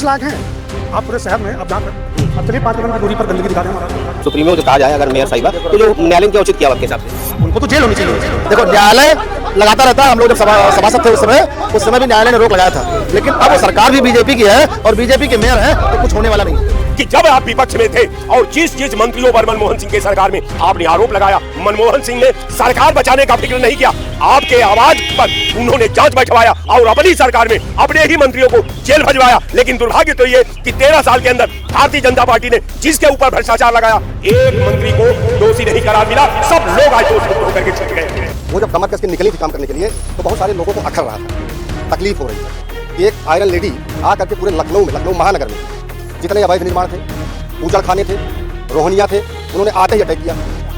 किस लायक हैं आप पूरे शहर में? अब जहाँ अब चलिए 5 कदम की दूरी पर गंदगी दिखा रहे हैं हमारा। सुप्रीमो जो कहा जाए अगर मेयर साहिबा तो जो न्यायालय ने क्या उचित किया आपके हिसाब से? उनको तो जेल होनी चाहिए। देखो न्यायालय लगाता रहता है। हम लोग जब सभासद थे उस समय भी न्यायालय ने रोक लगाया था, लेकिन अब वो सरकार भी बीजेपी की है और बीजेपी के मेयर है तो कुछ होने वाला नहीं कि जब आप विपक्ष में थे और जिस मंत्रियों पर मनमोहन सिंह के सरकार में आपने आरोप लगाया, मनमोहन सिंह ने सरकार बचाने का फिक्र नहीं किया। आपके आवाज पर उन्होंने जांच बैठवाया और अपनी सरकार में अपने ही मंत्रियों को जेल भिजवाया। लेकिन दुर्भाग्य तो ये कि 13 साल के अंदर भारतीय जनता पार्टी ने जिसके ऊपर भ्रष्टाचार लगाया, एक मंत्री को दोषी नहीं करार मिला। सब लोग आज दोषी होकर के छूट गए। वो जब कमर कस के निकली थी काम करने के लिए तो बहुत सारे लोगों को अखर रहा था, तकलीफ हो रही थी। एक आयरन लेडी आकर के पूरे लखनऊ महानगर में जितने अवैध निर्माण थे, ऊजड़ खाने थे, रोहनिया थे, उन्होंने आते ही अटैक किया।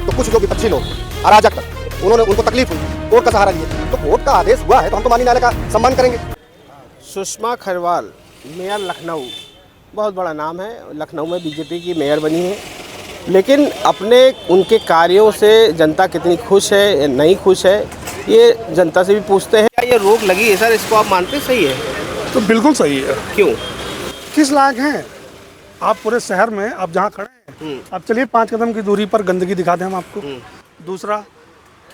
तो कुछ जो विपक्षी लोग अराजक उनको तकलीफ हुई, कोर्ट का सहारा लिए। तो कोर्ट का आदेश हुआ है तो हम तो माननीय न्यायालय का सम्मान करेंगे। सुषमा खरवाल मेयर लखनऊ, बहुत बड़ा नाम है। लखनऊ में बीजेपी की मेयर बनी है, लेकिन अपने उनके कार्यों से जनता कितनी खुश है या नहीं खुश है, ये जनता से भी पूछते हैं। क्या ये रोक लगी है सर, इसको आप मानते सही है? तो बिल्कुल सही है। क्यों? किस लायक हैं आप पूरे शहर में? अब जहाँ खड़े हैं अब चलिए 5 कदम की दूरी पर गंदगी दिखा दें हम आपको। दूसरा,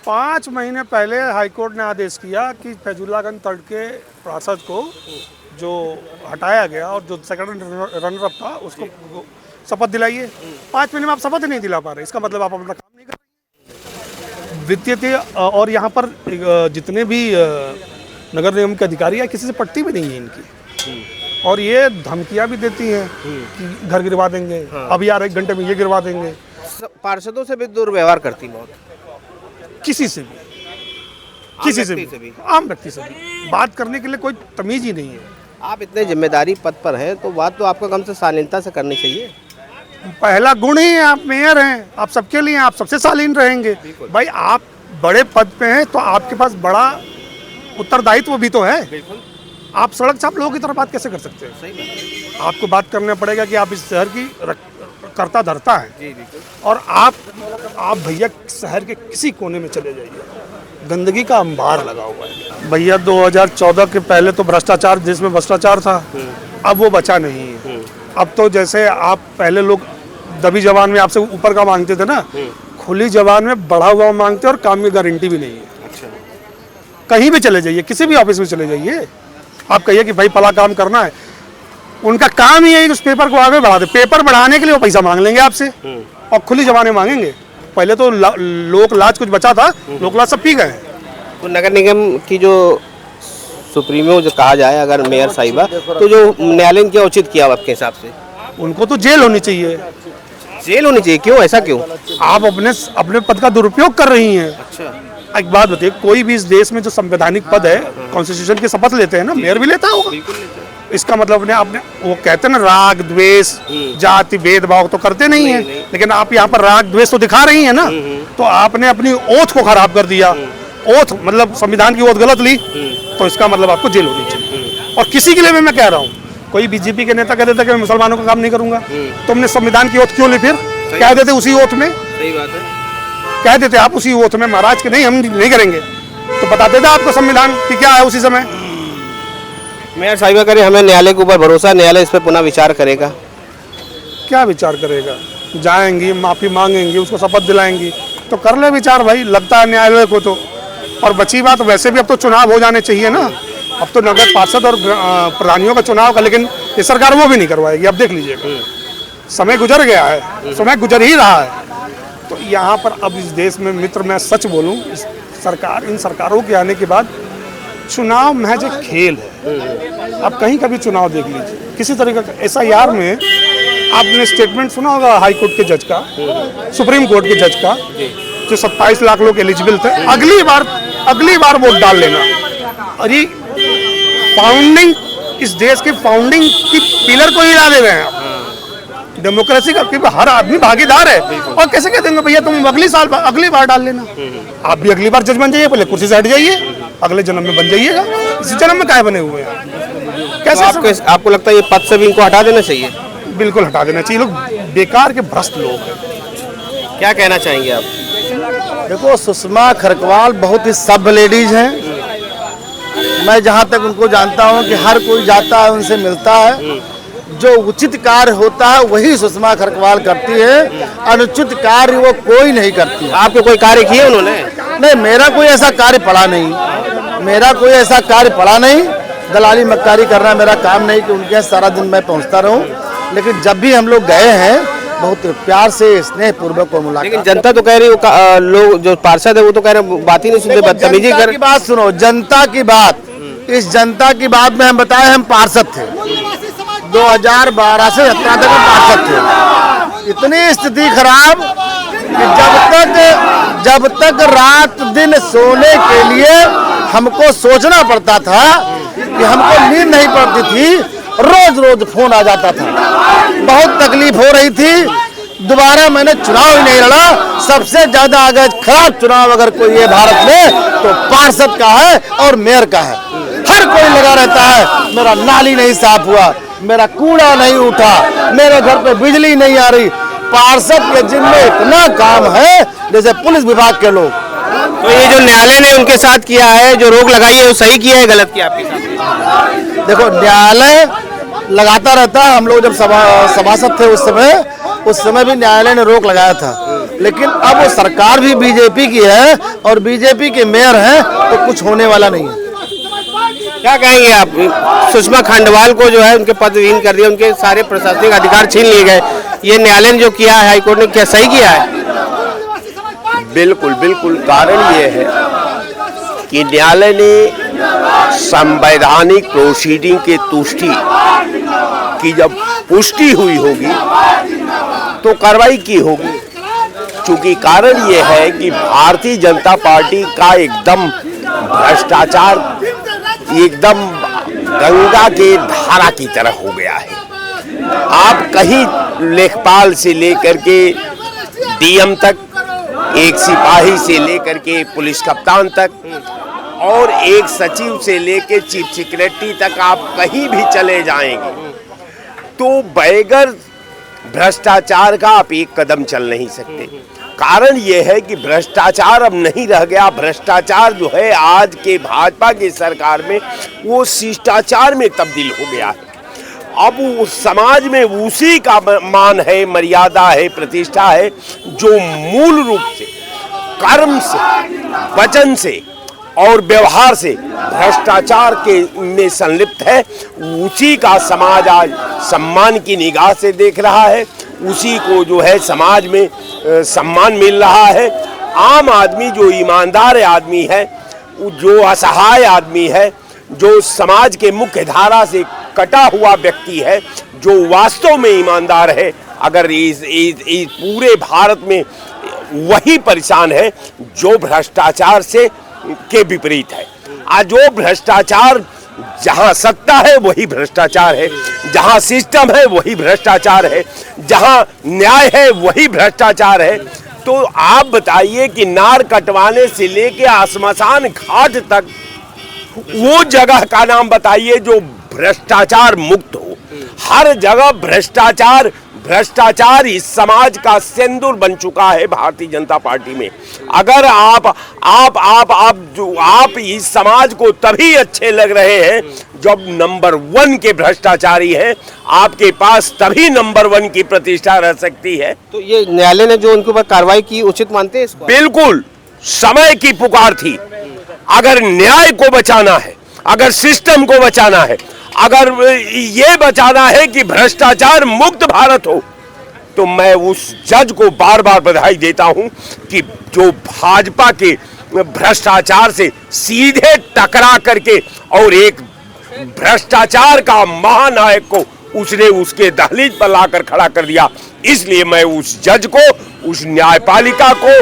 5 महीने पहले हाईकोर्ट ने आदेश किया कि फैजुल्लागंज तट के पार्षद को जो हटाया गया और जो सेकंड रनर अप था उसको शपथ दिलाइए। 5 महीने में आप शपथ नहीं दिला पा रहे, इसका मतलब आप अपना काम नहीं कर रहे। वित्तीय और यहाँ पर जितने भी नगर निगम के अधिकारी हैं किसी से पट्टी भी नहीं है इनकी, और ये धमकियां भी देती हैं कि घर गिरवा देंगे। हाँ। अभी यार 1 घंटे में ये गिरवा देंगे। पार्षदों से भी दुर्व्यवहार करती बहुत, किसी से भी आम व्यक्ति से भी बात करने के लिए कोई तमीज ही नहीं है। आप इतने जिम्मेदारी पद पर हैं तो बात तो आपको कम से शालीनता से करनी चाहिए। पहला गुण ही है, आप मेयर हैं, आप सबके लिए, आप सबसे शालीन रहेंगे। भाई आप बड़े पद पे हैं तो आपके पास बड़ा उत्तरदायित्व भी तो है। आप सड़क छाप लोगों की तरह बात कैसे कर सकते हैं? सही बात। आपको बात करना पड़ेगा कि आप इस शहर की करता धरता है। और आप भैया शहर के किसी कोने में चले जाइए, गंदगी का अंबार लगा हुआ है भैया। 2014 के पहले तो भ्रष्टाचार, देश में भ्रष्टाचार था, अब वो बचा नहीं है। अब तो जैसे आप पहले लोग दबी जबान में आपसे ऊपर का मांगते थे ना, खुली जबान में बढ़ा हुआ मांगते और काम की गारंटी भी नहीं है। अच्छा। कहीं भी चले जाइए, किसी भी ऑफिस में चले जाइए, आप कहिए कि भाई पला काम करना है, उनका काम ही है कि उस पेपर को आगे बढ़ा दे। पेपर बढ़ाने के लिए वो पैसा मांग लेंगे आपसे और खुली जबानें मांगेंगे। पहले तो लोक लाज कुछ बचा था, लोक लाज सब पी गए। तो नगर निगम की जो सुप्रीमो जो कहा जाए अगर मेयर साहिबा, तो जो न्यायालय ने क्या उचित किया आपके हिसाब से? उनको तो जेल होनी चाहिए। जेल होनी चाहिए? क्यों, ऐसा क्यों? आप अपने पद का दुरुपयोग कर रही हैं। अच्छा। एक बात बताइए, कोई भी इस देश में जो संवैधानिक पद है, कॉन्स्टिट्यूशन की शपथ लेते हैं ना, मेयर भी लेता होगा। इसका मतलब आपने वो कहते हैं ना, राग द्वेष जाति भेदभाव तो करते नहीं है, लेकिन आप यहाँ पर राग द्वेष तो दिखा रही हैं ना। तो आपने अपनी ओथ को खराब कर दिया। ओथ मतलब संविधान की ओथ गलत ली, तो इसका मतलब आपको जेल होनी चाहिए। और किसी के लिए मैं कह रहा हूँ, कोई बीजेपी के नेता कह देता कि मैं मुसलमानों का काम नहीं करूंगा, तो हमने संविधान की ओथ क्यों ली? फिर कह देते उसी ओथ में। सही बात है, कह देते आप उसी ओथ में महाराज के नहीं, हम नहीं करेंगे, तो बता देता आपको संविधान की क्या है उसी समय। मेयर साहिबा करें, हमें न्यायालय के ऊपर भरोसा, न्यायालय इस पर पुनः विचार करेगा। क्या विचार करेगा? जाएंगी, माफी मांगेंगी, उसको शपथ दिलाएंगी, तो कर ले विचार भाई, लगता है न्यायालय को तो। और बची बात, वैसे भी अब तो चुनाव हो जाने चाहिए ना। अब तो नगर पार्षद और प्रधानियों का चुनाव का, लेकिन ये सरकार वो भी नहीं करवाएगी। अब देख लीजिएगा, समय गुजर गया है, समय गुजर ही रहा है। तो यहाँ पर अब इस देश में मित्र, मैं सच बोलूँ, इन सरकारों के आने के बाद चुनाव महज एक खेल है। आप कहीं का भी चुनाव देख लीजिए, किसी तरीके का SIR में आपने स्टेटमेंट सुना होगा हाई कोर्ट के जज का, सुप्रीम कोर्ट के जज का, जो 27 लाख लोग एलिजिबल थे, अगली बार वोट डाल लेना। अरे फाउंडिंग, इस देश के फाउंडिंग की पिलर को हिला दे रहे हैं आप। डेमोक्रेसी का हर आदमी भागीदार है, और कैसे कह देंगे भैया तुम अगली बार डाल लेना। आप भी अगली बार जज बन जाइए, पहले कुर्सी से हट जाइए, अगले जन्म में बन जाइएगा। इसी जन्म में काहे बने हुए हैं? कैसे तो आपको लगता है ये पद से भी इनको हटा देना चाहिए? बिल्कुल हटा देना चाहिए। लोग बेकार के भ्रष्ट लोग हैं। क्या कहना चाहेंगे आप? देखो, सुषमा खरवाल बहुत ही सभ्य लेडीज हैं। मैं जहाँ तक उनको जानता हूँ कि हर कोई जाता है, उनसे मिलता है, जो उचित कार्य होता है वही सुषमा खरवाल करती है, अनुचित कार्य वो कोई नहीं करती है। आपके कोई कार्य किए उन्होंने? नहीं, मेरा कोई ऐसा कार्य पड़ा नहीं, मेरा कोई ऐसा कार्य पड़ा नहीं। दलाली मक्कारी करना मेरा काम नहीं कि उनके यहाँ सारा दिन मैं पहुंचता रहूं, लेकिन जब भी हम लोग गए हैं बहुत प्यार से स्नेह पूर्वक को मुलाकात। लेकिन जनता तो कह रही है, लोग जो पार्षद है वो तो कह रहे हैं बात ही नहीं सुनते, बदतमीजी कर। बात सुनो, जनता की बात, इस जनता की बात में हम बताए हम पार्षद थे 2012 से 17 तक हम पार्षद थे। इतनी स्थिति खराब कि जब तक रात दिन सोने के लिए हमको सोचना पड़ता था कि हमको नींद नहीं पड़ती थी, रोज रोज फोन आ जाता था, बहुत तकलीफ हो रही थी। दोबारा मैंने चुनाव ही नहीं लड़ा। सबसे ज्यादा अगर खराब चुनाव अगर कोई है भारत में तो पार्षद का है और मेयर का है। हर कोई लगा रहता है मेरा नाली नहीं साफ हुआ, मेरा कूड़ा नहीं उठा, मेरे घर पे बिजली नहीं आ रही। पार्षद के जिम्मे इतना काम है जैसे पुलिस विभाग के लोग। तो ये जो न्यायालय ने उनके साथ किया है, जो रोक लगाई है, वो सही किया है गलत किया आपके साथ? देखो, न्यायालय लगाता रहता है। हम लोग जब सभासद थे उस समय भी न्यायालय ने रोक लगाया था, लेकिन अब वो सरकार भी बीजेपी की है और बीजेपी के मेयर हैं तो कुछ होने वाला नहीं है। क्या कहेंगे आप? सुषमा खंडवाल को जो है उनके पद विहीन कर दिया, उनके सारे प्रशासनिक अधिकार छीन लिए गए। ये न्यायालय ने जो किया है, हाईकोर्ट ने क्या सही किया है? बिल्कुल बिल्कुल। कारण ये है कि न्यायालय ने संवैधानिक प्रोसीडिंग के तुष्टि की जब पुष्टि हुई होगी तो कार्रवाई की होगी। क्योंकि कारण ये है कि भारतीय जनता पार्टी का एकदम भ्रष्टाचार एकदम गंगा के धारा की तरह हो गया है। आप कहीं लेखपाल से लेकर के डीएम तक, एक सिपाही से लेकर के पुलिस कप्तान तक और एक सचिव से लेकर चीफ सेक्रेटरी तक आप कहीं भी चले जाएंगे तो बगैर भ्रष्टाचार का आप एक कदम चल नहीं सकते। कारण यह है कि भ्रष्टाचार अब नहीं रह गया। भ्रष्टाचार जो है आज के भाजपा की सरकार में वो शिष्टाचार में तब्दील हो गया है। अब उस समाज में उसी का मान है, मर्यादा है, प्रतिष्ठा है जो मूल रूप से कर्म से, वचन से और व्यवहार से भ्रष्टाचार के में संलिप्त है। उसी का समाज आज सम्मान की निगाह से देख रहा है, उसी को जो है समाज में सम्मान मिल रहा है। आम आदमी जो ईमानदार आदमी है, जो असहाय आदमी है, जो समाज के मुख्य धारा से कटा हुआ व्यक्ति है, जो वास्तव में ईमानदार है, अगर इस पूरे भारत में वही परेशान है जो भ्रष्टाचार से के विपरीत है। आज जो भ्रष्टाचार, जहां सत्ता है वही भ्रष्टाचार है, जहां सिस्टम है वही भ्रष्टाचार है, जहां न्याय है वही भ्रष्टाचार है। तो आप बताइए कि नार कटवाने से लेके श्मशान घाट तक वो जगह का नाम बताइए जो भ्रष्टाचार मुक्त हो। हर जगह भ्रष्टाचार भ्रष्टाचार इस समाज का सिंदूर बन चुका है भारतीय जनता पार्टी में। अगर आप इस समाज को तभी अच्छे लग रहे हैं जब नंबर 1 के भ्रष्टाचारी हैं, आपके पास तभी नंबर 1 की प्रतिष्ठा रह सकती है। तो ये न्यायालय ने जो उनके ऊपर कार्रवाई की उचित मानते हैं इसको? बिल्कुल समय की पुकार थी। अगर न्याय को बचाना है, अगर सिस्टम को बचाना है, अगर ये बचाना है कि भ्रष्टाचार मुक्त भारत हो, तो मैं उस जज को बार बार बधाई देता हूं कि जो भाजपा के भ्रष्टाचार से सीधे टकरा करके और एक भ्रष्टाचार का महानायक को उसने उसके दहलीज पर लाकर खड़ा कर दिया। इसलिए मैं उस जज को, उस न्यायपालिका को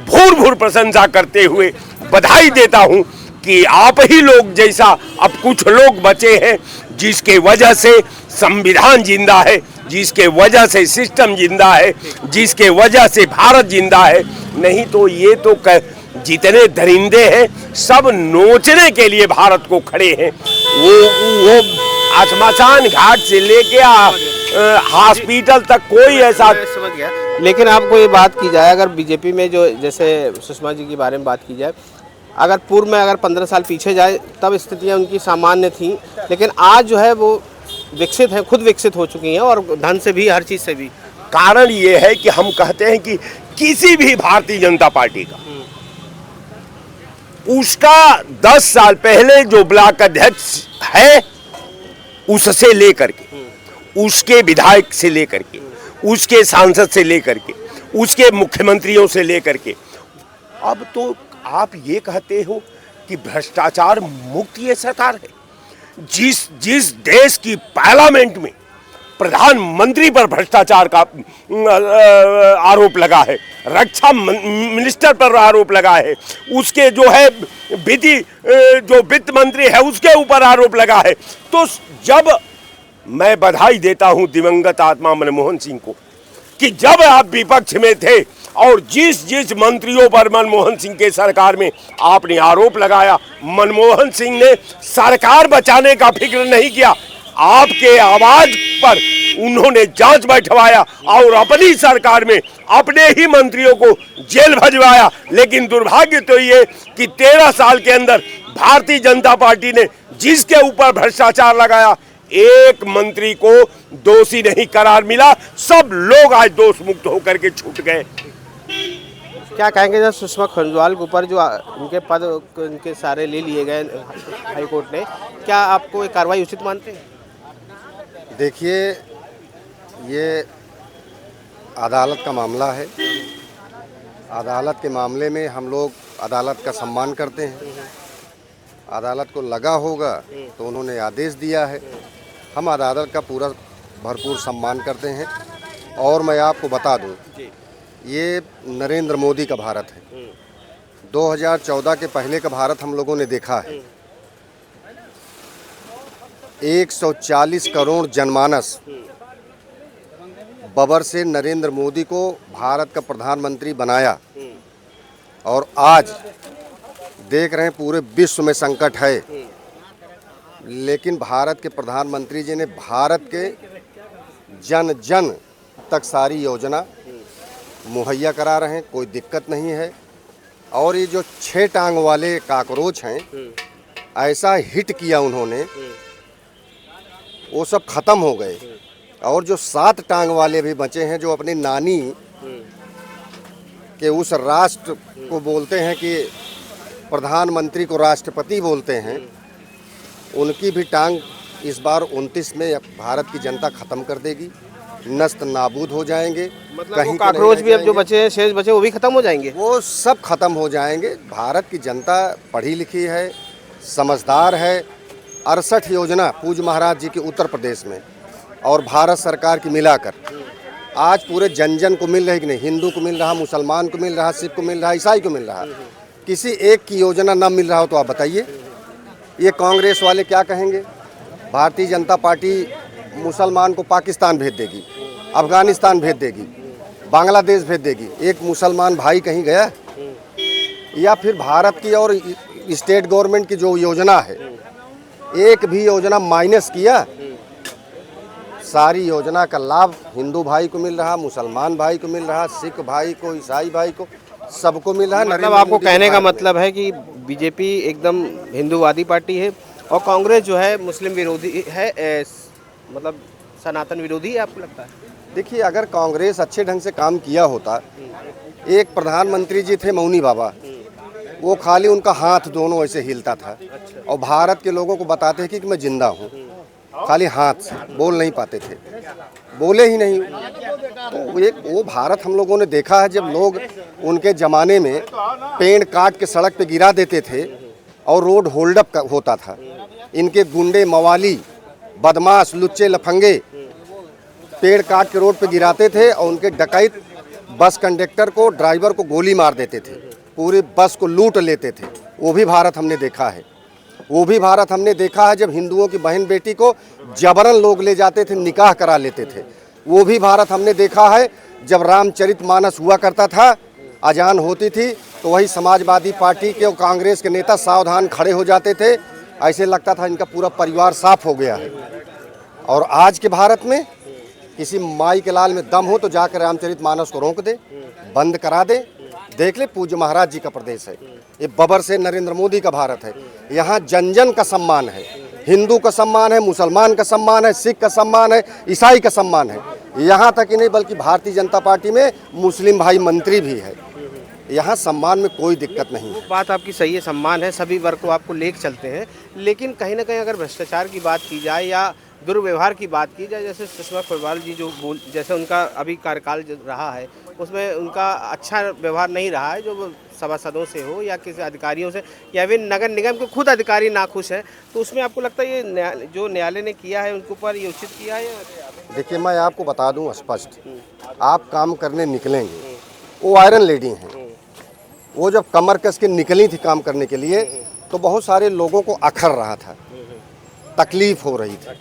भूर प्रशंसा करते हुए बधाई देता हूं कि आप ही लोग जैसा अब कुछ लोग बचे हैं जिसके वजह से संविधान जिंदा है, जिसके वजह से सिस्टम जिंदा है, जिसके वजह से भारत जिंदा है। नहीं तो ये तो जितने दरिंदे हैं सब नोचने के लिए भारत को खड़े हैं। वो श्मशान घाट से लेके हॉस्पिटल तक कोई ऐसा समझ गया। लेकिन आपको ये बात की जाए, अगर बीजेपी में जो जैसे सुषमा जी के बारे में बात की जाए, अगर पूर्व में अगर 15 साल पीछे जाए तब स्थितियां उनकी सामान्य थी, लेकिन आज जो है वो विकसित हैं, खुद विकसित हो चुकी हैं और धन से भी, हर चीज़ से भी। कारण ये है कि हम कहते हैं कि किसी भी भारतीय जनता पार्टी का उसका 10 साल पहले जो ब्लॉक अध्यक्ष है उससे लेकर के, उसके विधायक से लेकर के, उसके सांसद से लेकर के, उसके मुख्यमंत्रियों से लेकर के, अब तो आप ये कहते हो कि भ्रष्टाचार मुक्त ये सरकार है। जिस देश की पार्लियामेंट में प्रधानमंत्री पर भ्रष्टाचार का आरोप लगा है, रक्षा मिनिस्टर पर आरोप लगा है, उसके जो है जो वित्त मंत्री है उसके ऊपर आरोप लगा है, तो जब मैं बधाई देता हूं दिवंगत आत्मा मनमोहन सिंह को कि जब आप विपक्ष में थे और जिस मंत्रियों पर मनमोहन सिंह के सरकार में आपने आरोप लगाया, मनमोहन सिंह ने सरकार बचाने का फिक्र नहीं किया, आपके आवाज पर उन्होंने जांच बैठवाया और अपनी सरकार में अपने ही मंत्रियों को जेल भजवाया। लेकिन दुर्भाग्य तो ये कि 13 साल के अंदर भारतीय जनता पार्टी ने जिसके ऊपर भ्रष्टाचार लगाया, एक मंत्री को दोषी नहीं करार मिला, सब लोग आज दोष मुक्त होकर के छूट गए। क्या कहेंगे जब सुषमा खरवाल के ऊपर जो उनके पद उनके सारे ले लिए गए हाईकोर्ट ने, क्या आपको ये कार्रवाई उचित मानते हैं? देखिए, ये अदालत का मामला है। अदालत के मामले में हम लोग अदालत का सम्मान करते हैं। अदालत को लगा होगा तो उन्होंने आदेश दिया है, हम अदालत का पूरा भरपूर सम्मान करते हैं। और मैं आपको बता दूं, ये नरेंद्र मोदी का भारत है। 2014 के पहले का भारत हम लोगों ने देखा है। 140 करोड़ जनमानस बबर से नरेंद्र मोदी को भारत का प्रधानमंत्री बनाया और आज देख रहे हैं पूरे विश्व में संकट है, लेकिन भारत के प्रधानमंत्री जी ने भारत के जन जन तक सारी योजना मुहैया करा रहे हैं, कोई दिक्कत नहीं है। और ये जो 6 टांग वाले काकरोच हैं, ऐसा हिट किया उन्होंने, वो सब खत्म हो गए। और जो 7 टांग वाले भी बचे हैं, जो अपनी नानी के उस राष्ट्र को बोलते हैं कि प्रधानमंत्री को राष्ट्रपति बोलते हैं, उनकी भी टांग इस बार 29 में भारत की जनता खत्म कर देगी, नस्त नाबूद हो जाएंगे। मतलब वो काकरोच भी अब जो बचे हैं, शेष बचे, वो भी खत्म हो जाएंगे। वो सब खत्म हो जाएंगे। भारत की जनता पढ़ी लिखी है, समझदार है। 68 योजना पूज्य महाराज जी के उत्तर प्रदेश में और भारत सरकार की मिलाकर आज पूरे जन जन को मिल रही कि नहीं, हिंदू को मिल रहा, मुसलमान को मिल रहा, सिख को मिल रहा, ईसाई को मिल रहा। किसी एक की योजना ना मिल रहा हो तो आप बताइए, ये कांग्रेस वाले क्या कहेंगे? भारतीय जनता पार्टी मुसलमान को पाकिस्तान भेज देगी, अफगानिस्तान भेज देगी, बांग्लादेश भेज देगी। एक मुसलमान भाई कहीं गया? या फिर भारत की और स्टेट गवर्नमेंट की जो योजना है, एक भी योजना माइनस किया? सारी योजना का लाभ हिंदू भाई को मिल रहा, मुसलमान भाई को मिल रहा, सिख भाई को, ईसाई भाई को, सबको मिल रहा। मतलब आपको कहने का मतलब है कि बीजेपी एकदम हिंदूवादी पार्टी है और कांग्रेस जो है मुस्लिम विरोधी है, मतलब सनातन विरोधी है, आपको लगता है? देखिए, अगर कांग्रेस अच्छे ढंग से काम किया होता, एक प्रधानमंत्री जी थे मौनी बाबा, वो खाली उनका हाथ दोनों ऐसे हिलता था और भारत के लोगों को बताते थे कि मैं जिंदा हूँ, खाली हाथ से बोल नहीं पाते थे, बोले ही नहीं। तो एक वो भारत हम लोगों ने देखा है, जब लोग उनके ज़माने में पेड़ काट के सड़क पे गिरा देते थे और रोड होल्डअप होता था। इनके गुंडे, मवाली, बदमाश, लुच्चे, लफंगे पेड़ काट के रोड पे गिराते थे और उनके डकैत बस कंडक्टर को, ड्राइवर को गोली मार देते थे, पूरी बस को लूट लेते थे। वो भी भारत हमने देखा है। वो भी भारत हमने देखा है जब हिंदुओं की बहन बेटी को जबरन लोग ले जाते थे, निकाह करा लेते थे। वो भी भारत हमने देखा है जब रामचरितमानस हुआ करता था, अजान होती थी तो वही समाजवादी पार्टी के और कांग्रेस के नेता सावधान खड़े हो जाते थे, ऐसे लगता था इनका पूरा परिवार साफ हो गया है। और आज के भारत में किसी माई के लाल में दम हो तो जाकर रामचरितमानस को रोक दे, बंद करा दे। देख ले, पूज्य महाराज जी का प्रदेश है ये, बबर से नरेंद्र मोदी का भारत है। यहाँ जन जन का सम्मान है, हिंदू का सम्मान है, मुसलमान का सम्मान है, सिख का सम्मान है, ईसाई का सम्मान है। यहाँ तक ही नहीं बल्कि भारतीय जनता पार्टी में मुस्लिम भाई मंत्री भी है। यहाँ सम्मान में कोई दिक्कत नहीं है। बात आपकी सही है, सम्मान है, सभी वर्ग को आपको लेकर चलते हैं। लेकिन कहीं ना कहीं अगर भ्रष्टाचार की बात की जाए या दुर्व्यवहार की बात की जाए, जैसे सुषमा खरवाल जी जैसे उनका अभी कार्यकाल जो रहा है उसमें उनका अच्छा व्यवहार नहीं रहा है, जो वो सभासदों से हो या किसी अधिकारियों से, या वे नगर निगम के खुद अधिकारी नाखुश हैं, तो उसमें आपको लगता है ये जो न्यायालय ने किया है उनके ऊपर ये उचित किया है? देखिए, मैं आपको बता दूं स्पष्ट, आप काम करने निकलेंगे, वो आयरन लेडी हैं, वो जब कमर कस के निकली थी काम करने के लिए तो बहुत सारे लोगों को अखर रहा था, तकलीफ हो रही थी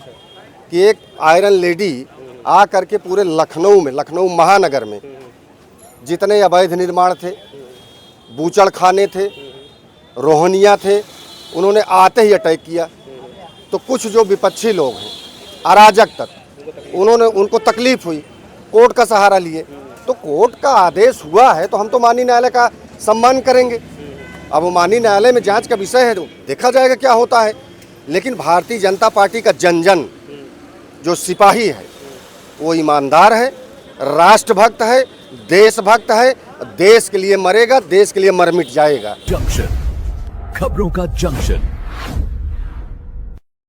कि एक आयरन लेडी आ करके पूरे लखनऊ महानगर में जितने अवैध निर्माण थे, बूचड़ खाने थे, रोहनिया थे, उन्होंने आते ही अटैक किया। तो कुछ जो विपक्षी लोग हैं, अराजक तत्व, उनको तकलीफ हुई, कोर्ट का सहारा लिए। तो कोर्ट का आदेश हुआ है तो हम तो माननीय न्यायालय का सम्मान करेंगे। अब वो माननीय न्यायालय में जांच का विषय है तो देखा जाएगा क्या होता है। लेकिन भारतीय जनता पार्टी का जन जो सिपाही है वो ईमानदार है, राष्ट्रभक्त है, देशभक्त है, देश के लिए मरेगा, देश के लिए मर मिट जाएगा। जंक्शन, खबरों का जंक्शन।